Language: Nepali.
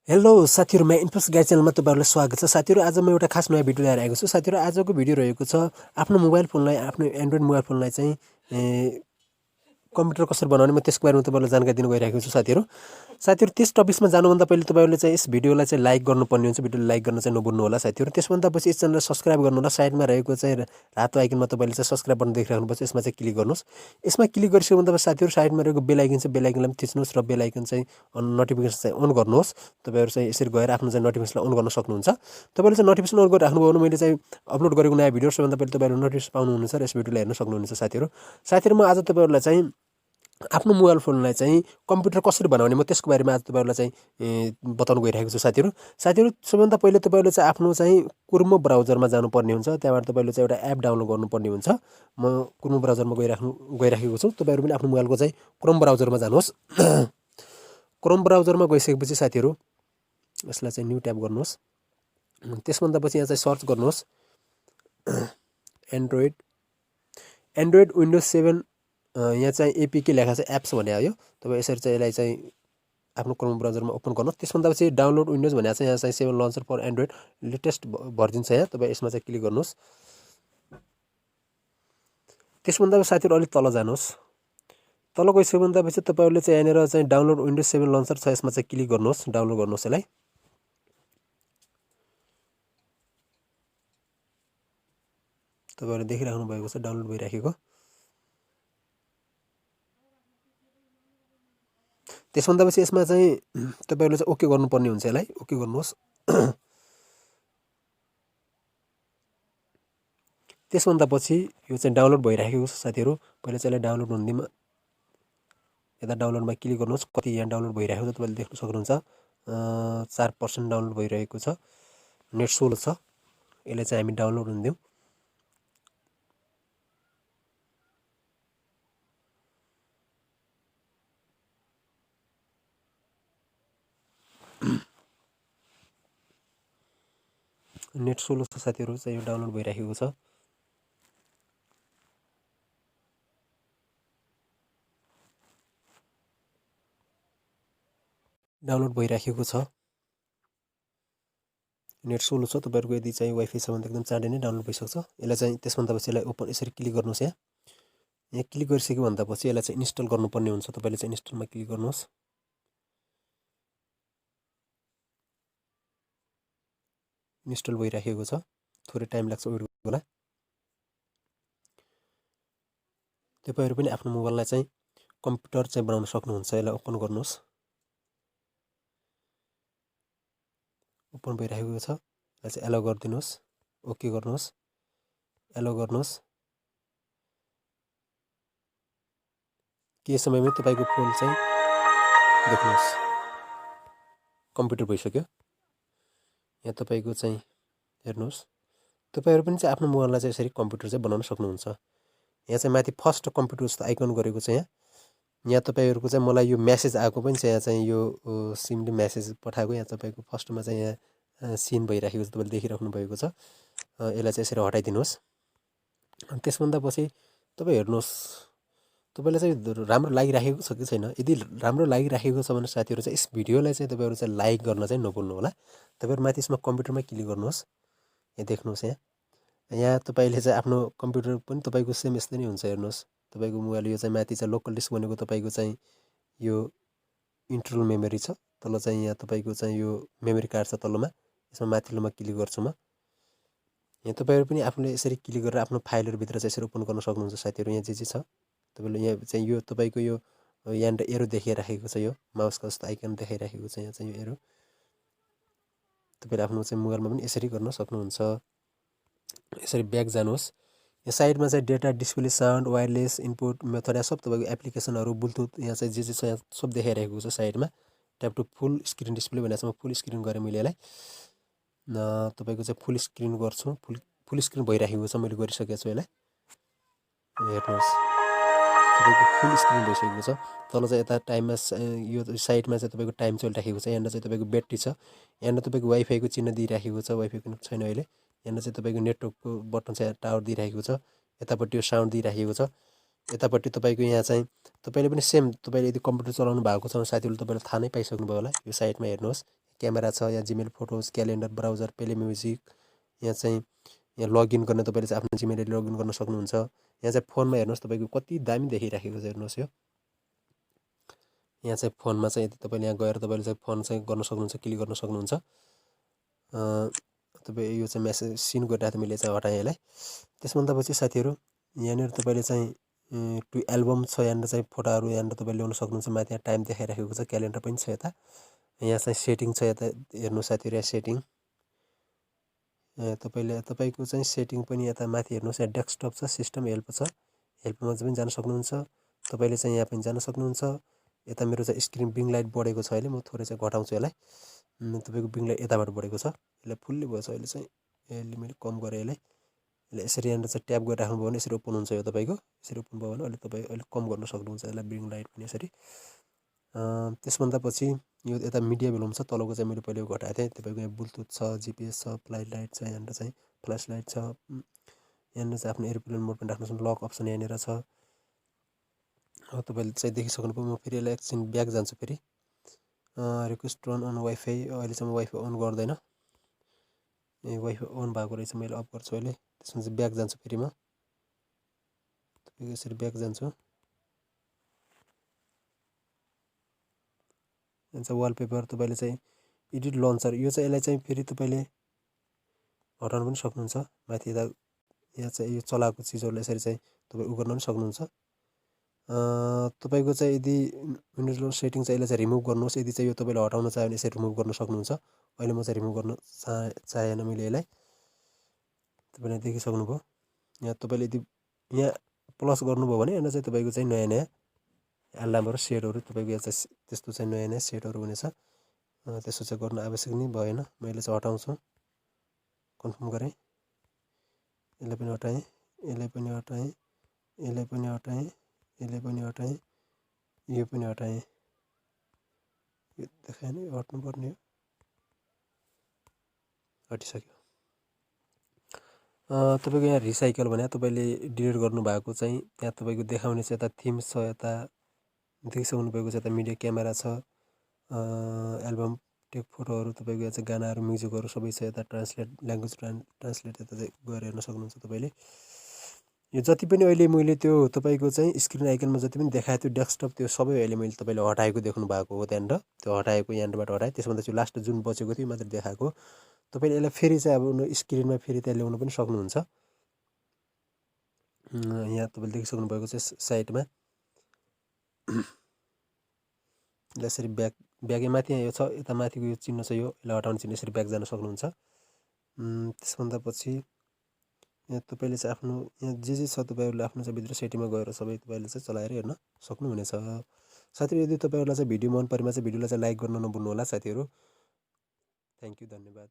हेलो साथीहरु, म इन्फोस गाइड च्यानलमा तपाईहरुलाई स्वागत छ। साथीहरु, आज म एउटा खास नयाँ भिडियो लिएर आएको छु। साथीहरु, आजको भिडियो रहेको छ आफ्नो मोबाइल फोनलाई, आफ्नो एन्ड्रोइड मोबाइल फोनलाई चाहिँ कम्प्युटर कसरी बनाउने, म त्यसको बारेमा तपाईहरुलाई जानकारी दिन गइरहेको छु। साथीहरु त्यस टपिक्समा जानुभन्दा पहिले तपाईहरुले चाहिँ यस भिडियोलाई चाहिँ लाइक गर्नुपर्ने हुन्छ। भिडियोलाई लाइक गर्न चाहिँ नभुल्नु होला साथीहरु। त्यसभन्दा पछि यस च्यानललाई सब्स्क्राइब गर्नु होला। साइडमा रहेको चाहिँ रातो आइकनमा तपाईले चाहिँ सब्स्क्राइब बटन देखिराख्नुपर्छ। यसमा चाहिँ क्लिक गर्नुस्। यसमा क्लिक गरिसकेपछि तपाईं साथीहरु साइडमा रहेको बेल आइकन छ, बेल आइकनलाई पनि थिच्नुस् र बेल आइकन चाहिँ नोटिफिकेसन चाहिँ अन गर्नुहोस्। तपाईहरु चाहिँ यसरी गएर आफ्नो चाहिँ नोटिफिकेसनलाई अन गर्न सक्नुहुन्छ। तपाईले चाहिँ नोटिफिकेसन अन गरिराख्नुभयो भने मैले चाहिँ अपलोड गरेको नयाँ भिडियो सबैभन्दा पहिले तपाईहरु नोटिफिकेसन पाउनुहुनेछ र यस भिडियोलाई हेर्न सक्नुहुनेछ साथीहरु। साथीहरु, म आज तपाईहरुलाई चाहिँ आफ्नो मोबाइल फोनलाई चाहिँ कम्प्युटर कसरी बनाउने, म त्यसको बारेमा आज तपाईहरुलाई चाहिँ बताउन गइरहेको छु साथीहरु। सबैभन्दा पहिले तपाईहरुले चाहिँ आफ्नो चाहिँ क्रोम ब्राउजरमा जानुपर्ने हुन्छ। त्यहाँबाट तपाईले चाहिँ एउटा एप डाउनलोड गर्नुपर्ने हुन्छ। म क्रोम ब्राउजरमा गइराखेको छु। तपाईहरु पनि आफ्नो मोबाइलको चाहिँ क्रोम ब्राउजरमा जानुहोस्। क्रोम ब्राउजरमा गइसकेपछि साथीहरु यसलाई चाहिँ न्यू ट्याब गर्नुहोस्। त्यसभन्दा पछि यहाँ चाहिँ सर्च गर्नुहोस् एन्ड्रोइड विन्डोज 7। यहाँ चाहिँ एपीके लेखा छ, एप्स भने आयो। तपाईँ यसरी चाहिँ यसलाई चाहिँ आफ्नो क्रोम ब्राउजरमा ओपन गर्नुहोस्। त्यसभन्दा पछि डाउनलोड विन्डोज भने छ, यहाँ चाहिँ 7 launcher for android latest version छ। यहाँ तपाईँ यसमा चाहिँ क्लिक गर्नुहोस्। त्यसभन्दा साथीहरु अलिक तल जानुहोस्। तल गइसकेभन्दा पछि तपाईहरुले चाहिँ यहाँनिर चाहिँ डाउनलोड विन्डोज 7 लन्चर छ, यसमा चाहिँ क्लिक गर्नुहोस्। डाउनलोड गर्नुहोस् यसलाई। तपाईहरुले देखिराख्नु भएको छ डाउनलोड भइराखेको। त्यसभन्दा पछि यसमा चाहिँ तपाईहरुले चाहिँ ओके गर्नुपर्ने हुन्छ। यसलाई ओके गर्नुहोस्। त्यसभन्दा पछि यो चाहिँ डाउनलोड भइराखेको छ साथीहरु। पहिले चाहिँ यसलाई डाउनलोड हुँदैमा यता डाउनलोडमा क्लिक गर्नुहोस्। कति यहाँ डाउनलोड भइरहेको छ तपाईले देख्न सक्नुहुन्छ। 4% डाउनलोड भइरहेको छ। नेट स्लो छ। यसले चाहिँ हामी डाउनलोड हुन दिउँ। नेट स्लो छ साथीहरु, चाहिँ यो डाउनलोड भइराखेको छ। डाउनलोड भइराखेको छ। नेट स्लो छ। तपाईहरुको यदि चाहिँ वाइफाई छ भने एकदम चाँडै नै डाउनलोड भइसक्छ। यसलाई चाहिँ त्यसभन्दा पछि यसलाई ओपन यसरी क्लिक गर्नुहोस्। यहाँ क्लिक गरिसक्यो भन्दा पछि यसलाई चाहिँ इन्स्टल गर्नुपर्ने हुन्छ। तपाईले चाहिँ इन्स्टलमा क्लिक गर्नुहोस्। इन्स्टल भइराखेको छ। थोरै टाइम लाग्छ, वेट गर्नुहोला। तपाईहरु पनि आफ्नो मोबाइललाई चाहिँ कम्प्युटर चाहिँ बनाउन सक्नुहुन्छ। यसलाई ओपन गर्नुहोस्। ओपन भइराखेको छ। यसलाई चाहिँ एलो गरिदिनुहोस्। ओके गर्नुहोस्। एलो गर्नुहोस्। केही समयमै तपाईको फोन चाहिँ देख्नुहोस् कम्प्युटर भइसक्यो। यहाँ तपाईको चाहिँ हेर्नुहोस्। तपाईहरु पनि चाहिँ आफ्नो मोबाइललाई चाहिँ यसरी कम्प्युटर चाहिँ बनाउन सक्नुहुन्छ। यहाँ चाहिँ माथि फर्स्ट कम्प्युटर जस्तो आइकन गरेको छ। यहाँ तपाईहरुको चाहिँ मलाई यो मेसेज आएको पनि छ। यहाँ चाहिँ यो सिमले मेसेज पठाएको। यहाँ तपाईको फर्स्टमा चाहिँ यहाँ सिन भइराखेको छ, तपाईले देखिराख्नु भएको छ। यसलाई चाहिँ यसरी हटाइदिनुहोस्। त्यसभन्दा पछि तपाई हेर्नुहोस्, तपाईलाई चाहिँ राम्रो लागिराखेको छ कि छैन। यदि राम्रो लागिराखेको छ भने साथीहरु चाहिँ यस भिडियोलाई चाहिँ तपाईहरु चाहिँ लाइक गर्न चाहिँ नभुल्नु होला। तपाईहरु माथि यसमा कम्प्युटरमा क्लिक गर्नुहोस्। यहाँ देख्नुहोस्। यहाँ तपाईले चाहिँ आफ्नो कम्प्युटर पनि तपाईको सेम यस्तै नै हुन्छ। हेर्नुहोस्, तपाईको मोबाइल यो चाहिँ माथि चाहिँ लोकल डिस्क भनेको तपाईको चाहिँ यो इन्टरनल मेमोरी छ। तल चाहिँ यहाँ तपाईको चाहिँ यो मेमोरी कार्ड छ तलमा। यसमा माथिल्लोमा क्लिक गर्छु म। यहाँ तपाईहरु पनि आफूले यसरी क्लिक गरेर आफ्नो फाइलहरु भित्र चाहिँ यसरी ओपन गर्न सक्नुहुन्छ साथीहरु। यहाँ जे छ तपाईले यहाँ चाहिँ यो तपाईको यो यहाँ एरो देखाइराखेको छ। यो माउसको जस्तो आइकन देखाइराखेको छ। यहाँ चाहिँ यो एरो तपाईले आफ्नो चाहिँ मोबाइलमा पनि यसरी गर्न सक्नुहुन्छ। यसरी ब्याक जानुहोस्। यहाँ साइडमा चाहिँ data, display, sound, wireless, input method, सब तपाईको एप्लिकेसनहरु, ब्लुटुथ यहाँ चाहिँ जे छ यहाँ सब देखाइरहेको छ साइडमा। Tap to full screen display भनेको छ। म फुल स्क्रिन गरे मैले यसलाई। तपाईको चाहिँ फुल स्क्रिन गर्छु। फुल स्क्रिन भइराखेको छ। मैले गरिसकेको छु यसलाई। हेर्नुहोस्, तपाईको फुल स्क्रिन भइसकेको छ। तल चाहिँ यता टाइममा यो साइडमा चाहिँ तपाईको टाइम चलिराखेको छ। यहाँ चाहिँ तपाईको ब्याट्री छ। यहाँ तपाईको वाइफाई को चिन्ह दिइराखेको छ। वाइफाई कनेक्ट छैन अहिले। यहाँ चाहिँ तपाईको नेटवर्कको बटन चाहिँ टावर दिइराखेको छ। यतापट्टि यो साउन्ड दिइराखेको छ। यतापट्टि तपाईको यहाँ चाहिँ तपाईले पनि सेम, तपाईले यदि कम्प्युटर चलाउनु भएको छ भने साथीहरुले तपाईलाई थाहा नै पाइसक्नु भयो होला। यो साइडमा हेर्नुहोस्, क्यामेरा छ, यहाँ Gmail, photos, calendar, browser, play music, यहाँ चाहिँ यहाँ लगइन गर्न तपाईँले चाहिँ आफ्नो जिमेल लगइन गर्न सक्नुहुन्छ। यहाँ चाहिँ फोनमा हेर्नुहोस् तपाईँको कति दामी देखिराखेको छ हेर्नुहोस् यो। यहाँ चाहिँ फोनमा चाहिँ यदि तपाईँले यहाँ गएर तपाईँले चाहिँ फोन चाहिँ गर्न सक्नुहुन्छ, क्लिक गर्न सक्नुहुन्छ। तपाईँ यो चाहिँ मेसेज सिन गरिरहेको थियो, मैले चाहिँ हटाएँ यसलाई। त्यसभन्दा पछि साथीहरू यहाँनिर तपाईँले चाहिँ टु एल्बम छ, यहाँनिर चाहिँ फोटोहरू यहाँनिर तपाईँले ल्याउन सक्नुहुन्छ। माथि यहाँ टाइम देखाइराखेको छ, क्यालेन्डर पनि छ यता। यहाँ चाहिँ सेटिङ छ, यता हेर्नु साथीहरू, यहाँ सेटिङ तपाईँको चाहिँ सेटिङ पनि यता माथि हेर्नुहोस्, यहाँ डेस्कटप छ, सिस्टम हेल्प छ, हेल्पमा पनि जान सक्नुहुन्छ। तपाईँले चाहिँ यहाँ पनि जान सक्नुहुन्छ। यता मेरो चाहिँ स्क्रिन बिङ लाइट बढेको छ, अहिले म थोरै चाहिँ घटाउँछु यसलाई। तपाईँको बिङ लाइट यताबाट बढेको छ, यसलाई फुल्ली भयो छ अहिले चाहिँ। यसले मैले कम गरेँ यसलाई। यसरी यहाँनिर चाहिँ ट्याप गरेर राख्नुभयो भने यसरी ओपन हुन्छ यो तपाईँको। यसरी ओपन भयो भने अहिले तपाईँ अहिले कम गर्न सक्नुहुन्छ यसलाई, बिङ लाइट पनि यसरी। त्यसभन्दा पछि यो यता मिडिया भोल्युम छ, तलको चाहिँ मैले पहिले घटाएको थिएँ। तपाईँको यहाँ ब्लुटुथ छ, जिपिएस छ, फ्लाइट लाइट छ, यहाँनिर चाहिँ फ्ल्यास लाइट छ। यहाँनिर चाहिँ आफ्नो एरोप्लेन मोड पनि राख्नु सक्नु, लक अप्सन यहाँनिर छ। तपाईँले चाहिँ देखिसक्नुभयो। म फेरि यसलाई एकछिन ब्याक जान्छु फेरि। रिक्वेस्ट टर्न अन वाइफाई, अहिले चाहिँ म वाइफाई अन गर्दैन, ए वाइफाई अन भएको रहेछ, मैले अफ गर्छु अहिले। त्यसमा चाहिँ ब्याक जान्छु फेरि म, तपाईँको यसरी ब्याक जान्छु। चाहिँ वालपेपर तपाईँले चाहिँ एडिट लन्चर, यो चाहिँ यसलाई चाहिँ फेरि तपाईँले हटाउन पनि सक्नुहुन्छ। माथि यता यहाँ चाहिँ यो चलाएको चिजहरूलाई यसरी चाहिँ तपाईँ उ गर्न पनि सक्नुहुन्छ। तपाईँको चाहिँ यदि विन्डोज सेटिङ चाहिँ यसलाई चाहिँ रिमुभ गर्नुहोस्, यदि चाहिँ यो तपाईँले हटाउन चाह्यो भने यसरी रिमुभ गर्न सक्नुहुन्छ। अहिले म चाहिँ रिमुभ गर्न चाहेन मैले यसलाई, तपाईँले देखिसक्नुभयो। यहाँ तपाईँले यदि यहाँ प्लस गर्नुभयो भने यहाँ चाहिँ तपाईँको चाहिँ नयाँ नयाँ एल्बमहरू सेटहरू तपाईँको यहाँ चाहिँ त्यस्तो चाहिँ नयाँ नयाँ सेटहरू हुनेछ। त्यसो चाहिँ गर्नु आवश्यक नै भएन, मैले चाहिँ हटाउँछु। कन्फर्म गरेँ, यसलाई पनि हटाएँ, यसलाई पनि हटाएँ, यसलाई पनि हटाएँ, यसलाई पनि हटाएँ, यो पनि हटाएँ। यो देखाएँ नि, हट्नुपर्ने हो, हटिसक्यो। तपाईँको यहाँ रिसाइकल भने तपाईँले डिलिट गर्नुभएको चाहिँ त्यहाँ तपाईँको देखाउने छ। यता थिम्स छ, यता देखिसक्नु भएको छ, यता मिडिया, क्यामेरा छ, एल्बम, टेक फोटोहरू, तपाईँको यहाँ चाहिँ गानाहरू, म्युजिकहरू सबै छ। यता ट्रान्सलेट, ल्याङ्ग्वेज ट्रान्सलेट यता चाहिँ गएर हेर्न सक्नुहुन्छ तपाईँले। यो जति पनि अहिले मैले त्यो तपाईँको चाहिँ स्क्रिन आइकनमा जति पनि देखाएको थियो डेस्कटप, त्यो सबै अहिले मैले तपाईँले हटाएको देख्नु भएको हो त्यहाँनिर। त्यो हटाएको यहाँबाट हटाएँ, त्यसभन्दा चाहिँ लास्ट जुन बचेको थियो मात्र देखाएको। तपाईँले यसलाई फेरि चाहिँ अब स्क्रिनमा फेरि त्यहाँ ल्याउनु पनि सक्नुहुन्छ। यहाँ तपाईँले देखिसक्नु भएको छ साइडमा, यसरी ब्याक, ब्याकै माथि यो छ, यता माथिको यो चिन्ह छ, यो यसलाई हटाउने चिन्ह, यसरी ब्याक जान सक्नुहुन्छ। त्यसभन्दा पछि यहाँ तपाईँले चाहिँ आफ्नो यहाँ जे छ तपाईँहरूले आफ्नो चाहिँ भित्र सेटिङमा गएर सबै तपाईँले चाहिँ चलाएर हेर्न सक्नुहुनेछ। साथीहरू यदि तपाईँहरूलाई चाहिँ भिडियो मन परेमा चाहिँ भिडियोलाई चाहिँ लाइक गर्न नभुल्नु होला साथीहरू। थ्याङ्क यू, धन्यवाद।